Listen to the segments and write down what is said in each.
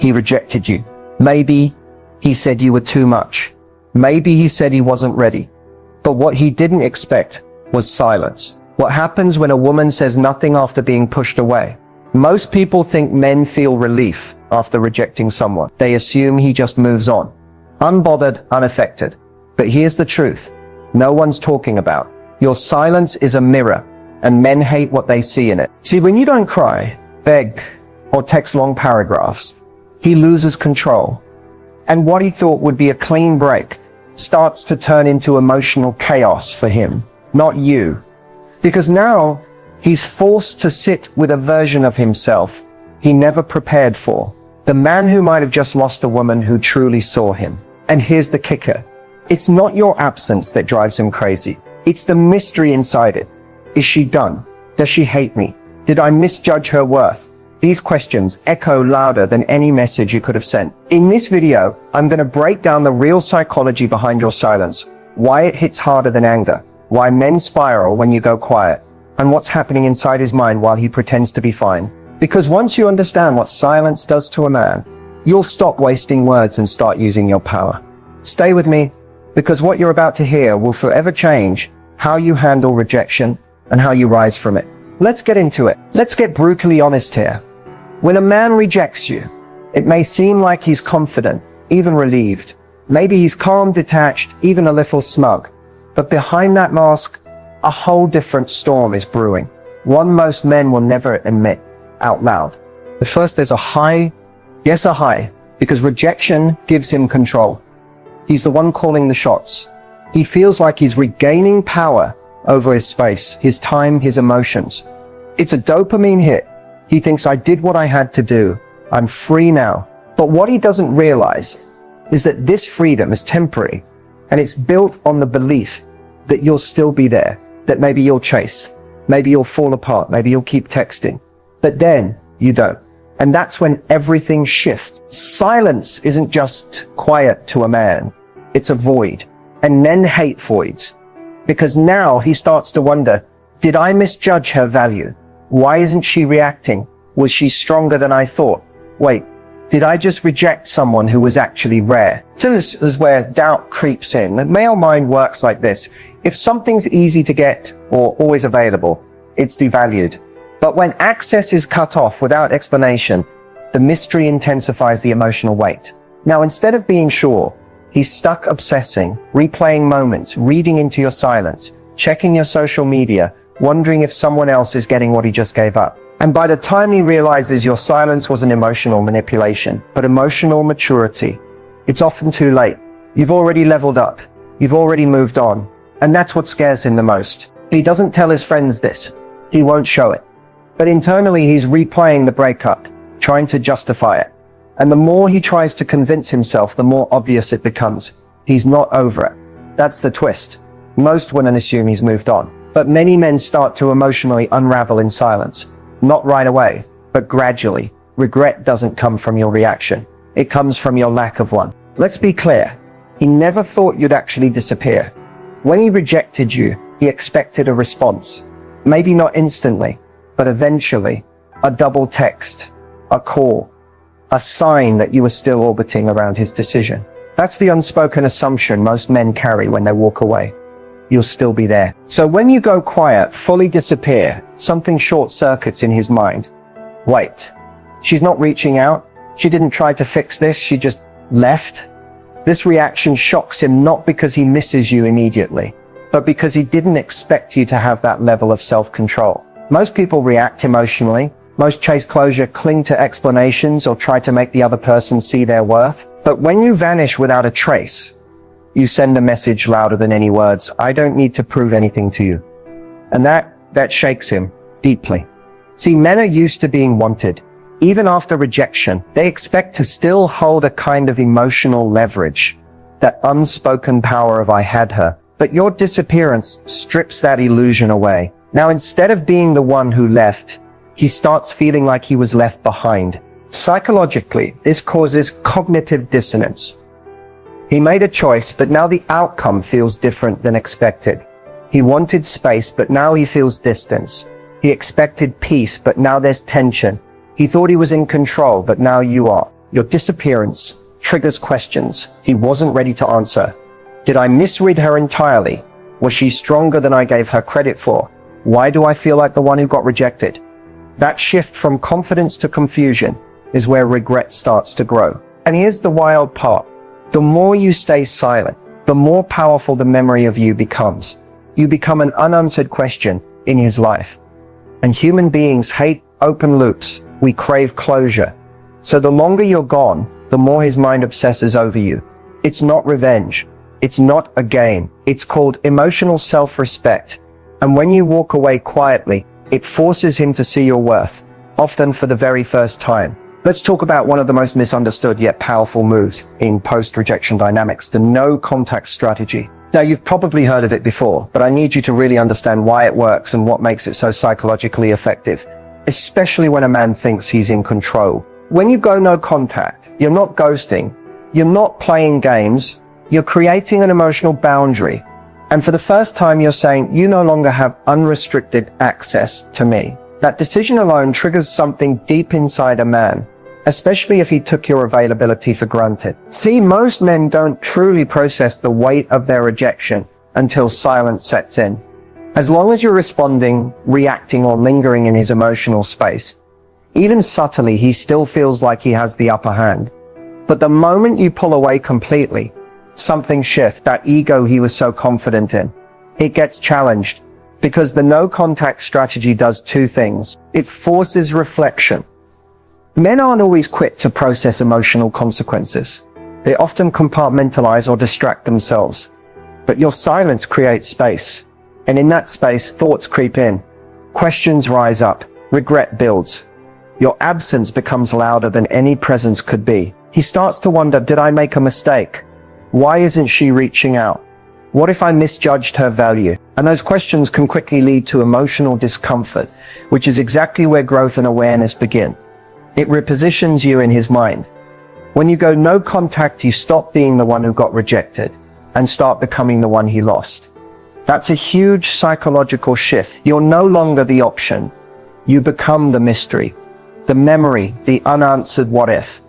he rejected you. Maybe he said you were too much. Maybe he said he wasn't ready. But what he didn't expect was silence. What happens when a woman says nothing after being pushed away? Most people think men feel relief after rejecting someone. They assume he just moves on. Unbothered, unaffected. But here's the truth. No one's talking about. Your silence is a mirror, and men hate what they see in it. See, when you don't cry, beg, or text long paragraphs, he loses control. And what he thought would be a clean break starts to turn into emotional chaos for him, not you. Because now he's forced to sit with a version of himself he never prepared for. The man who might have just lost a woman who truly saw him. And here's the kicker. It's not your absence that drives him crazy. It's the mystery inside it. Is she done? Does she hate me? Did I misjudge her worth? These questions echo louder than any message you could have sent. In this video, I'm going to break down the real psychology behind your silence, why it hits harder than anger, why men spiral when you go quiet, and what's happening inside his mind while he pretends to be fine. Because once you understand what silence does to a man, you'll stop wasting words and start using your power. Stay with me, because what you're about to hear will forever change how you handle rejection and how you rise from it. Let's get into it. Let's get brutally honest here. When a man rejects you, it may seem like he's confident, even relieved. Maybe he's calm, detached, even a little smug. But behind that mask, a whole different storm is brewing. One most men will never admit out loud. But first there's a high, yes, a high, because rejection gives him control. He's the one calling the shots. He feels like he's regaining power over his space, his time, his emotions. It's a dopamine hit. He thinks, I did what I had to do. I'm free now. But what he doesn't realize is that this freedom is temporary, and it's built on the belief that you'll still be there, that maybe you'll chase, maybe you'll fall apart, maybe you'll keep texting, but then you don't. And that's when everything shifts. Silence isn't just quiet to a man. It's a void. And men hate voids. Because now he starts to wonder, did I misjudge her value? Why isn't she reacting? Was she stronger than I thought? Wait, did I just reject someone who was actually rare? So this is where doubt creeps in. The male mind works like this. If something's easy to get or always available, it's devalued. But when access is cut off without explanation, the mystery intensifies the emotional weight. Now, instead of being sure, he's stuck obsessing, replaying moments, reading into your silence, checking your social media, wondering if someone else is getting what he just gave up. And by the time he realizes your silence was an emotional manipulation, but emotional maturity, it's often too late. You've already leveled up. You've already moved on. And that's what scares him the most. He doesn't tell his friends this. He won't show it. But internally, he's replaying the breakup, trying to justify it. And the more he tries to convince himself, the more obvious it becomes. He's not over it. That's the twist. Most women assume he's moved on. But many men start to emotionally unravel in silence. Not right away, but gradually. Regret doesn't come from your reaction. It comes from your lack of one. Let's be clear. He never thought you'd actually disappear. When he rejected you, he expected a response. Maybe not instantly, but eventually. A double text, a call, a sign that you were still orbiting around his decision. That's the unspoken assumption most men carry when they walk away. You'll still be there. So when you go quiet, fully disappear, something short circuits in his mind. Wait, she's not reaching out? She didn't try to fix this, she just left? This reaction shocks him not because he misses you immediately, but because he didn't expect you to have that level of self-control. Most people react emotionally. Most chase closure, cling to explanations, or try to make the other person see their worth. But when you vanish without a trace, you send a message louder than any words. I don't need to prove anything to you. And that shakes him deeply. See, men are used to being wanted. Even after rejection, they expect to still hold a kind of emotional leverage, that unspoken power of I had her. But your disappearance strips that illusion away. Now, instead of being the one who left, he starts feeling like he was left behind. Psychologically, this causes cognitive dissonance. He made a choice, but now the outcome feels different than expected. He wanted space, but now he feels distance. He expected peace, but now there's tension. He thought he was in control, but now you are. Your disappearance triggers questions he wasn't ready to answer. Did I misread her entirely? Was she stronger than I gave her credit for? Why do I feel like the one who got rejected? That shift from confidence to confusion is where regret starts to grow. And here's the wild part. The more you stay silent, the more powerful the memory of you becomes. You become an unanswered question in his life. And human beings hate open loops. We crave closure. So the longer you're gone, the more his mind obsesses over you. It's not revenge. It's not a game. It's called emotional self-respect. And when you walk away quietly, it forces him to see your worth, often for the very first time. Let's talk about one of the most misunderstood yet powerful moves in post-rejection dynamics, the no-contact strategy. Now, you've probably heard of it before, but I need you to really understand why it works and what makes it so psychologically effective, especially when a man thinks he's in control. When you go no contact, you're not ghosting, you're not playing games, you're creating an emotional boundary. And for the first time, you're saying, you no longer have unrestricted access to me. That decision alone triggers something deep inside a man, especially if he took your availability for granted. See, most men don't truly process the weight of their rejection until silence sets in. As long as you're responding, reacting, or lingering in his emotional space, even subtly, he still feels like he has the upper hand. But the moment you pull away completely, something shifts. That ego he was so confident in, it gets challenged, because the no contact strategy does two things. It forces reflection. Men aren't always quick to process emotional consequences. They often compartmentalize or distract themselves. But your silence creates space. And in that space, thoughts creep in. Questions rise up. Regret builds. Your absence becomes louder than any presence could be. He starts to wonder, did I make a mistake? Why isn't she reaching out? What if I misjudged her value? And those questions can quickly lead to emotional discomfort, which is exactly where growth and awareness begin. It repositions you in his mind. When you go no contact, you stop being the one who got rejected and start becoming the one he lost. That's a huge psychological shift. You're no longer the option. You become the mystery, the memory, the unanswered what if.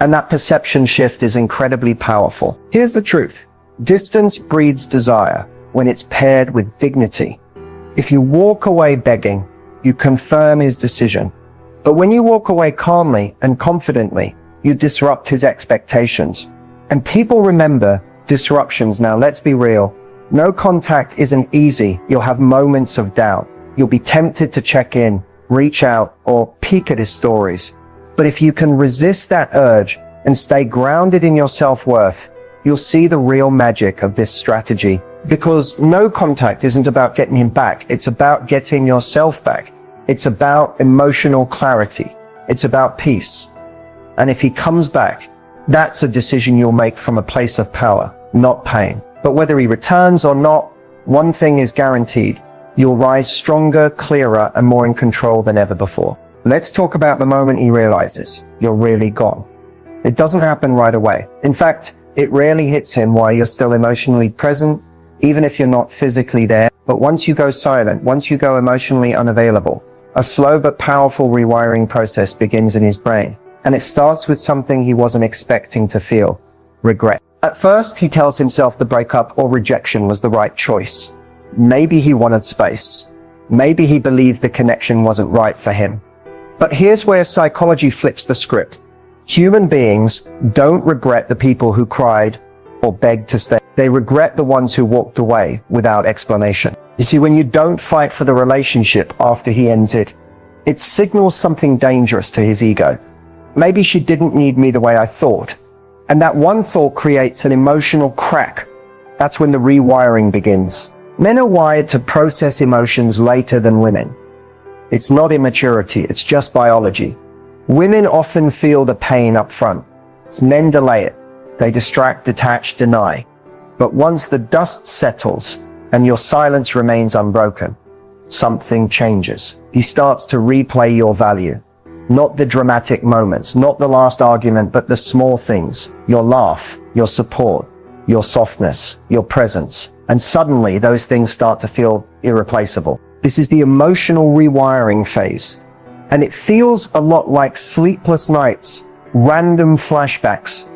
And that perception shift is incredibly powerful. Here's the truth. Distance breeds desire when it's paired with dignity. If you walk away begging, you confirm his decision. But when you walk away calmly and confidently, you disrupt his expectations. And people remember disruptions. Now, let's be real. No contact isn't easy. You'll have moments of doubt. You'll be tempted to check in, reach out, or peek at his stories. But if you can resist that urge and stay grounded in your self-worth, you'll see the real magic of this strategy. Because no contact isn't about getting him back. It's about getting yourself back. It's about emotional clarity. It's about peace. And if he comes back, that's a decision you'll make from a place of power, not pain. But whether he returns or not, one thing is guaranteed. You'll rise stronger, clearer, and more in control than ever before. Let's talk about the moment he realizes you're really gone. It doesn't happen right away. In fact, it rarely hits him while you're still emotionally present, even if you're not physically there. But once you go silent, once you go emotionally unavailable, a slow but powerful rewiring process begins in his brain. And it starts with something he wasn't expecting to feel: regret. At first, he tells himself the breakup or rejection was the right choice. Maybe he wanted space. Maybe he believed the connection wasn't right for him. But here's where psychology flips the script. Human beings don't regret the people who cried or begged to stay. They regret the ones who walked away without explanation. You see, when you don't fight for the relationship after he ends it, it signals something dangerous to his ego. Maybe she didn't need me the way I thought. And that one thought creates an emotional crack. That's when the rewiring begins. Men are wired to process emotions later than women. It's not immaturity, it's just biology. Women often feel the pain up front. Men delay it. They distract, detach, deny. But once the dust settles and your silence remains unbroken, something changes. He starts to replay your value. Not the dramatic moments, not the last argument, but the small things. Your laugh, your support, your softness, your presence. And suddenly those things start to feel irreplaceable. This is the emotional rewiring phase. And it feels a lot like sleepless nights random flashbacks,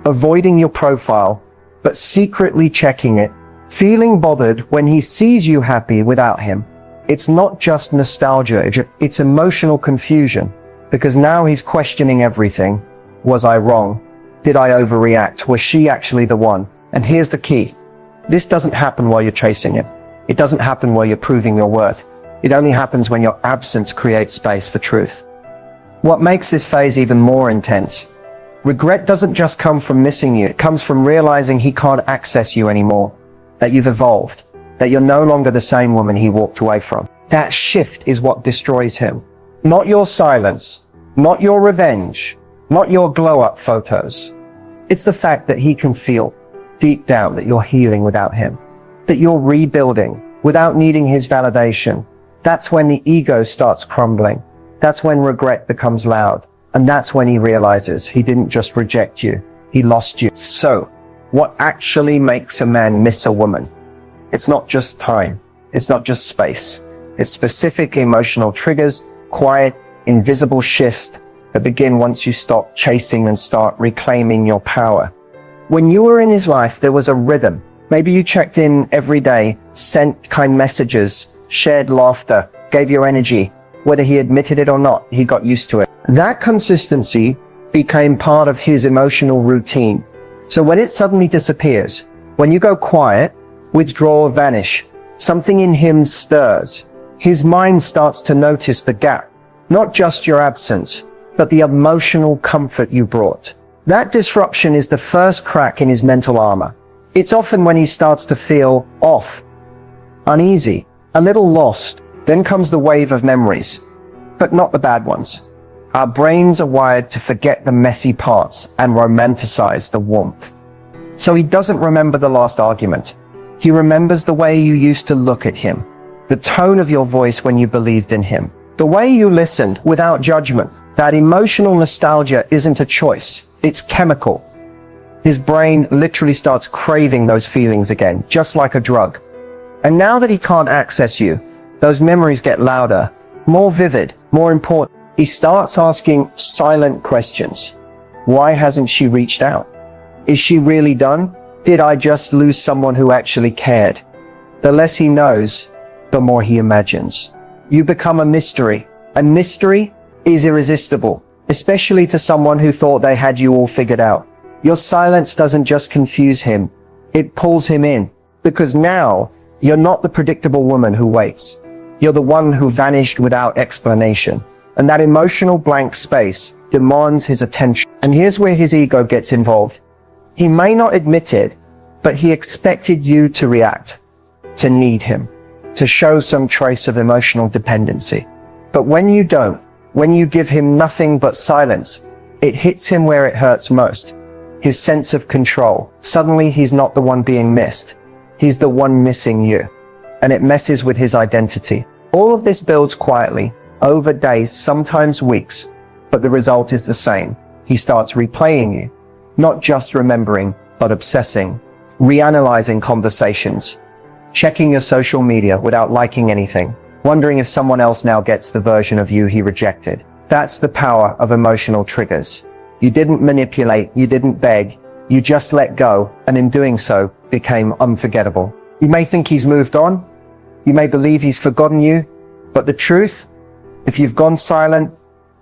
avoiding your profile, but secretly checking it, feeling bothered when he sees you happy without him. It's not just nostalgia, it's emotional confusion, because now he's questioning everything. Was I wrong? Did I overreact? Was she actually the one? And here's the key. This doesn't happen while you're chasing him. It doesn't happen while you're proving your worth. It only happens when your absence creates space for truth. What makes this phase even more intense? Regret doesn't just come from missing you. It comes from realizing he can't access you anymore, that you've evolved, that you're no longer the same woman he walked away from. That shift is what destroys him. Not your silence, not your revenge, not your glow-up photos. It's the fact that he can feel deep down that you're healing without him, that you're rebuilding without needing his validation. That's when the ego starts crumbling. That's when regret becomes loud. And that's when he realizes he didn't just reject you, he lost you. So, what actually makes a man miss a woman? It's not just time. It's not just space. It's specific emotional triggers, quiet, invisible shifts that begin once you stop chasing and start reclaiming your power. When you were in his life, there was a rhythm. Maybe you checked in every day, sent kind messages, shared laughter, gave your energy. Whether he admitted it or not, he got used to it. That consistency became part of his emotional routine. So when it suddenly disappears, when you go quiet, withdraw or vanish, something in him stirs. His mind starts to notice the gap, not just your absence, but the emotional comfort you brought. That disruption is the first crack in his mental armor. It's often when he starts to feel off, uneasy, a little lost. Then comes the wave of memories, but not the bad ones. Our brains are wired to forget the messy parts and romanticize the warmth. So he doesn't remember the last argument. He remembers the way you used to look at him, the tone of your voice when you believed in him, the way you listened without judgment. That emotional nostalgia isn't a choice, it's chemical. His brain literally starts craving those feelings again, just like a drug. And now that he can't access you, those memories get louder, more vivid, more important. He starts asking silent questions. Why hasn't she reached out? Is she really done? Did I just lose someone who actually cared? The less he knows, the more he imagines. You become a mystery. A mystery is irresistible, especially to someone who thought they had you all figured out. Your silence doesn't just confuse him, it pulls him in. Because now, you're not the predictable woman who waits. You're the one who vanished without explanation. And that emotional blank space demands his attention. And here's where his ego gets involved. He may not admit it, but he expected you to react, to need him, to show some trace of emotional dependency. But when you don't, when you give him nothing but silence, it hits him where it hurts most. His sense of control. Suddenly he's not the one being missed. He's the one missing you. And it messes with his identity. All of this builds quietly, over days, sometimes weeks, but the result is the same. He starts replaying you, not just remembering, but obsessing, reanalyzing conversations, checking your social media without liking anything, wondering if someone else now gets the version of you he rejected. That's the power of emotional triggers. You didn't manipulate, you didn't beg, you just let go, and in doing so, became unforgettable. You may think he's moved on, you may believe he's forgotten you, but the truth, if you've gone silent,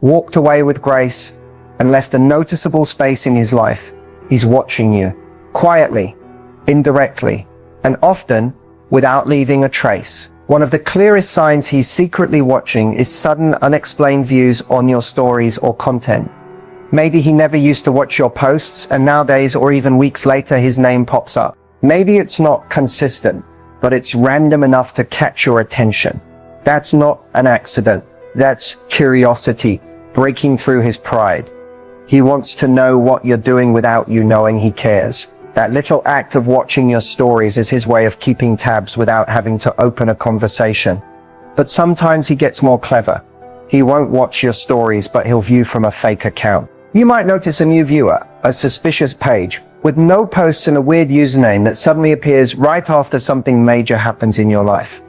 walked away with grace, and left a noticeable space in his life, he's watching you, quietly, indirectly, and often without leaving a trace. One of the clearest signs he's secretly watching is sudden, unexplained views on your stories or content. Maybe he never used to watch your posts, and nowadays or even weeks later his name pops up. Maybe it's not consistent, but it's random enough to catch your attention. That's not an accident. That's curiosity breaking through his pride. He wants to know what you're doing without you knowing he cares. That little act of watching your stories is his way of keeping tabs without having to open a conversation. But sometimes he gets more clever. He won't watch your stories, but he'll view from a fake account. You might notice a new viewer, a suspicious page, with no posts and a weird username that suddenly appears right after something major happens in your life.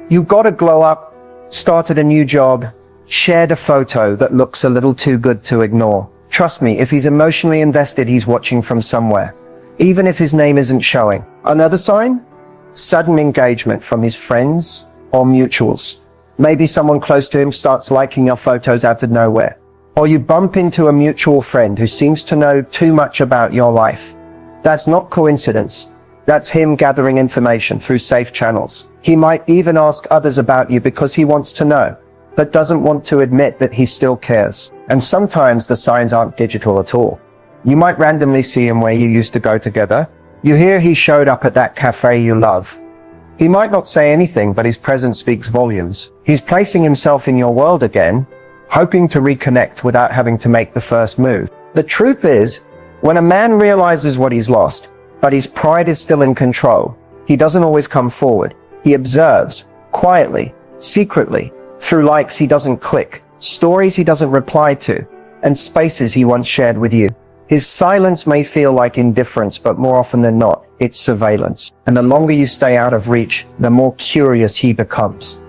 You got a glow up, started a new job, shared a photo that looks a little too good to ignore, Trust me, if he's emotionally invested, he's watching from somewhere, even if his name isn't showing. Another sign? Sudden engagement from his friends or mutuals. Maybe someone close to him starts liking your photos out of nowhere. Or you bump into a mutual friend who seems to know too much about your life. That's not coincidence. That's him gathering information through safe channels. He might even ask others about you because he wants to know, but doesn't want to admit that he still cares. And sometimes the signs aren't digital at all. You might randomly see him where you used to go together. You hear he showed up at that cafe you love. He might not say anything, but his presence speaks volumes. He's placing himself in your world again, hoping to reconnect without having to make the first move. The truth is, when a man realizes what he's lost, but his pride is still in control, he doesn't always come forward. He observes, quietly, secretly, through likes he doesn't click, stories he doesn't reply to, and spaces he once shared with you. His silence may feel like indifference, but more often than not, it's surveillance. And the longer you stay out of reach, the more curious he becomes.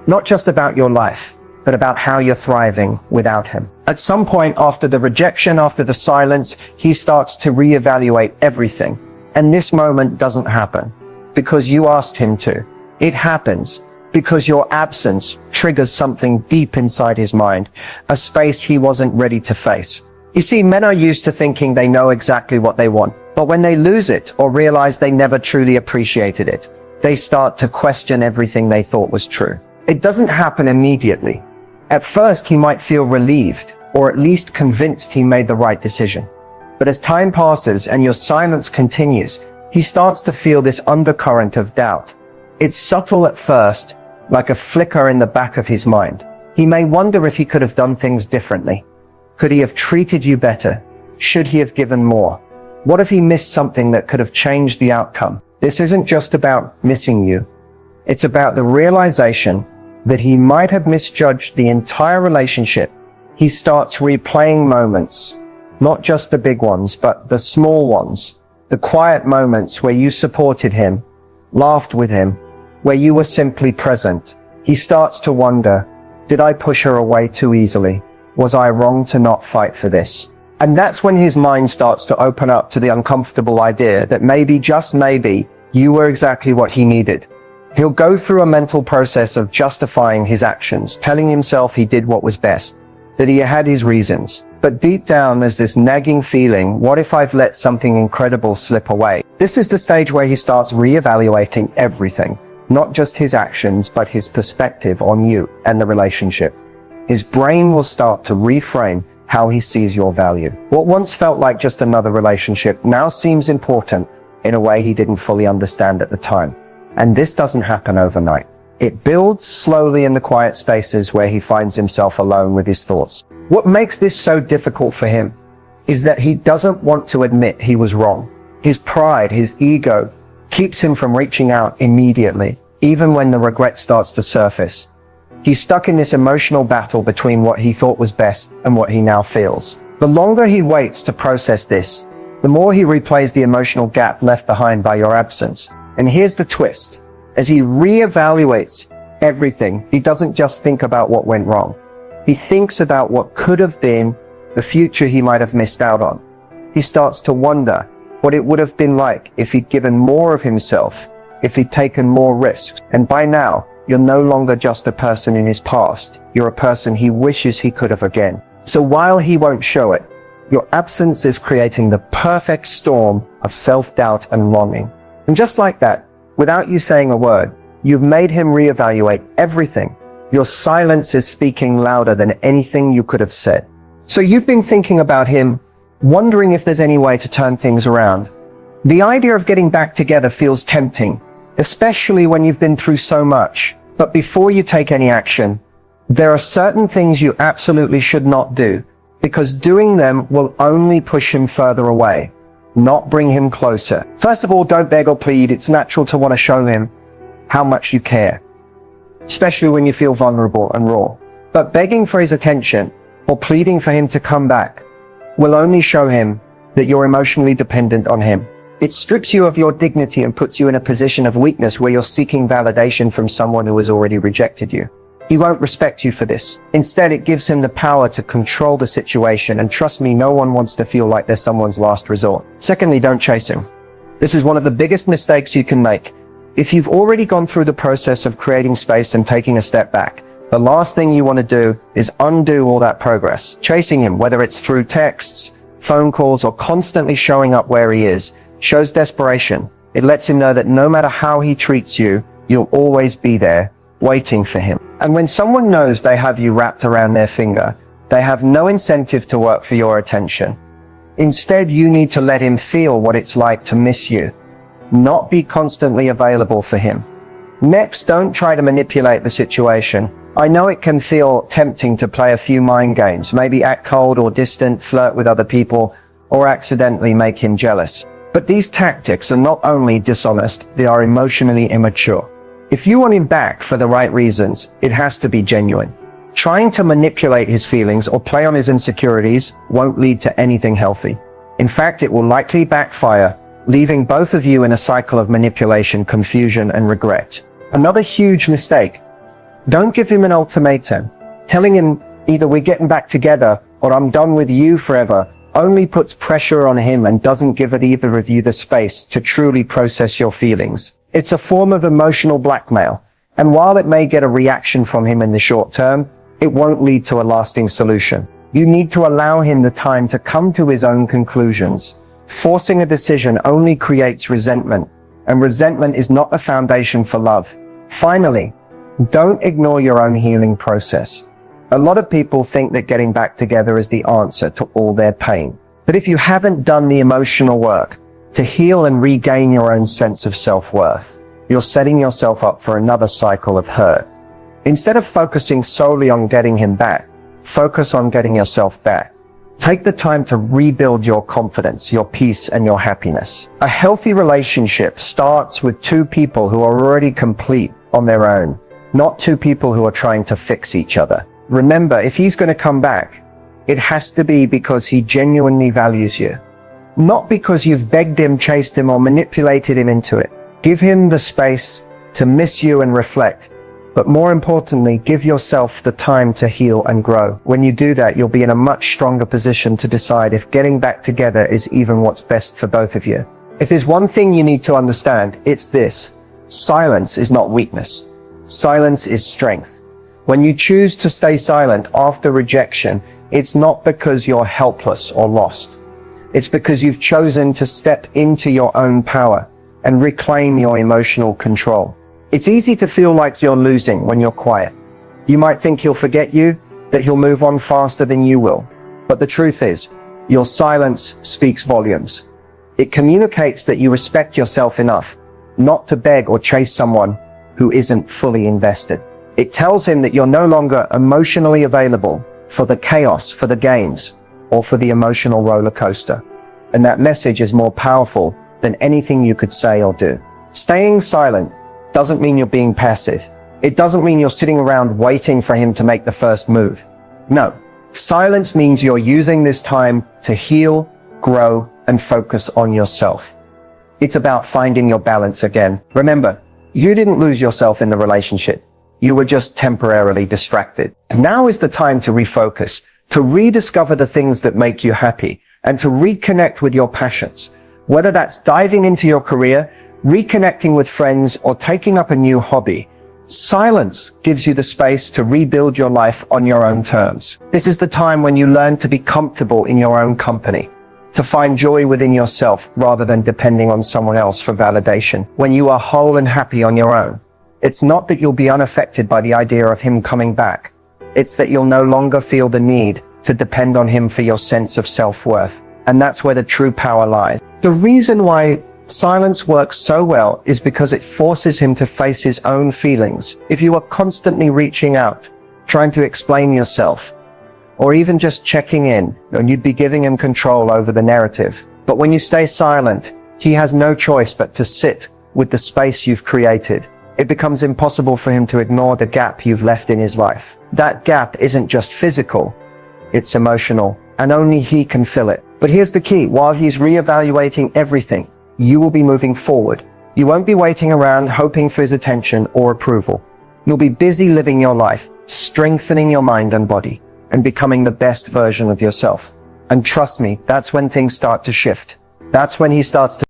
Not just about your life, but about how you're thriving without him. At some point after the rejection, after the silence, he starts to reevaluate everything. And this moment doesn't happen because you asked him to. It happens because your absence triggers something deep inside his mind, a space he wasn't ready to face. You see, men are used to thinking they know exactly what they want, but when they lose it or realize they never truly appreciated it, they start to question everything they thought was true. It doesn't happen immediately. At first, he might feel relieved, or at least convinced he made the right decision. But as time passes and your silence continues, he starts to feel this undercurrent of doubt. It's subtle at first, like a flicker in the back of his mind. He may wonder if he could have done things differently. Could he have treated you better? Should he have given more? What if he missed something that could have changed the outcome? This isn't just about missing you. It's about the realization that he might have misjudged the entire relationship. He starts replaying moments, not just the big ones, but the small ones, the quiet moments where you supported him, laughed with him, where you were simply present. He starts to wonder, did I push her away too easily? Was I wrong to not fight for this? And that's when his mind starts to open up to the uncomfortable idea that maybe, just maybe, you were exactly what he needed. He'll go through a mental process of justifying his actions, telling himself he did what was best, that he had his reasons. But deep down, there's this nagging feeling, what if I've let something incredible slip away? This is the stage where he starts reevaluating everything, not just his actions, but his perspective on you and the relationship. His brain will start to reframe how he sees your value. What once felt like just another relationship now seems important in a way he didn't fully understand at the time. And this doesn't happen overnight. It builds slowly in the quiet spaces where he finds himself alone with his thoughts. What makes this so difficult for him is that he doesn't want to admit he was wrong. His pride, his ego, keeps him from reaching out immediately, even when the regret starts to surface. He's stuck in this emotional battle between what he thought was best and what he now feels. The longer he waits to process this, the more he replays the emotional gap left behind by your absence. And here's the twist. As he reevaluates everything, he doesn't just think about what went wrong. He thinks about what could have been, the future he might have missed out on. He starts to wonder what it would have been like if he'd given more of himself, if he'd taken more risks. And by now, you're no longer just a person in his past. You're a person he wishes he could have again. So while he won't show it, your absence is creating the perfect storm of self-doubt and longing. And just like that, without you saying a word, you've made him reevaluate everything. Your silence is speaking louder than anything you could have said. So you've been thinking about him, wondering if there's any way to turn things around. The idea of getting back together feels tempting, especially when you've been through so much. But before you take any action, there are certain things you absolutely should not do, because doing them will only push him further away, not bring him closer. First of all, don't beg or plead. It's natural to want to show him how much you care, especially when you feel vulnerable and raw. But begging for his attention or pleading for him to come back will only show him that you're emotionally dependent on him. It strips you of your dignity and puts you in a position of weakness where you're seeking validation from someone who has already rejected you. He won't respect you for this. Instead, it gives him the power to control the situation, and trust me, no one wants to feel like they're someone's last resort. Secondly, don't chase him. This is one of the biggest mistakes you can make. If you've already gone through the process of creating space and taking a step back, the last thing you want to do is undo all that progress. Chasing him, whether it's through texts, phone calls, or constantly showing up where he is, shows desperation. It lets him know that no matter how he treats you, you'll always be there, waiting for him. And when someone knows they have you wrapped around their finger, they have no incentive to work for your attention. Instead, you need to let him feel what it's like to miss you, not be constantly available for him. Next, don't try to manipulate the situation. I know it can feel tempting to play a few mind games, maybe act cold or distant, flirt with other people, or accidentally make him jealous. But these tactics are not only dishonest, they are emotionally immature. If you want him back for the right reasons, it has to be genuine. Trying to manipulate his feelings or play on his insecurities won't lead to anything healthy. In fact, it will likely backfire, leaving both of you in a cycle of manipulation, confusion, and regret. Another huge mistake. Don't give him an ultimatum. Telling him either we're getting back together or I'm done with you forever only puts pressure on him and doesn't give either of you the space to truly process your feelings. It's a form of emotional blackmail, and while it may get a reaction from him in the short term, it won't lead to a lasting solution. You need to allow him the time to come to his own conclusions. Forcing a decision only creates resentment, and resentment is not a foundation for love. Finally, don't ignore your own healing process. A lot of people think that getting back together is the answer to all their pain. But if you haven't done the emotional work to heal and regain your own sense of self-worth, you're setting yourself up for another cycle of hurt. Instead of focusing solely on getting him back, focus on getting yourself back. Take the time to rebuild your confidence, your peace, and your happiness. A healthy relationship starts with two people who are already complete on their own, not two people who are trying to fix each other. Remember, if he's going to come back, it has to be because he genuinely values you. Not because you've begged him, chased him, or manipulated him into it. Give him the space to miss you and reflect. But more importantly, give yourself the time to heal and grow. When you do that, you'll be in a much stronger position to decide if getting back together is even what's best for both of you. If there's one thing you need to understand, it's this. Silence is not weakness. Silence is strength. When you choose to stay silent after rejection, it's not because you're helpless or lost. It's because you've chosen to step into your own power and reclaim your emotional control. It's easy to feel like you're losing when you're quiet. You might think he'll forget you, that he'll move on faster than you will. But the truth is, your silence speaks volumes. It communicates that you respect yourself enough not to beg or chase someone who isn't fully invested. It tells him that you're no longer emotionally available for the chaos, for the games, or for the emotional roller coaster. And that message is more powerful than anything you could say or do. Staying silent doesn't mean you're being passive. It doesn't mean you're sitting around waiting for him to make the first move. No, silence means you're using this time to heal, grow, and focus on yourself. It's about finding your balance again. Remember, you didn't lose yourself in the relationship. You were just temporarily distracted. Now is the time to refocus, to rediscover the things that make you happy, and to reconnect with your passions. Whether that's diving into your career, reconnecting with friends, or taking up a new hobby, silence gives you the space to rebuild your life on your own terms. This is the time when you learn to be comfortable in your own company, to find joy within yourself rather than depending on someone else for validation. When you are whole and happy on your own, it's not that you'll be unaffected by the idea of him coming back. It's that you'll no longer feel the need to depend on him for your sense of self-worth. And that's where the true power lies. The reason why silence works so well is because it forces him to face his own feelings. If you are constantly reaching out, trying to explain yourself, or even just checking in, then you'd be giving him control over the narrative. But when you stay silent, he has no choice but to sit with the space you've created. It becomes impossible for him to ignore the gap you've left in his life. That gap isn't just physical, it's emotional, and only he can fill it. But here's the key. While he's reevaluating everything, you will be moving forward. You won't be waiting around hoping for his attention or approval. You'll be busy living your life, strengthening your mind and body, and becoming the best version of yourself. And trust me, that's when things start to shift. That's when he starts to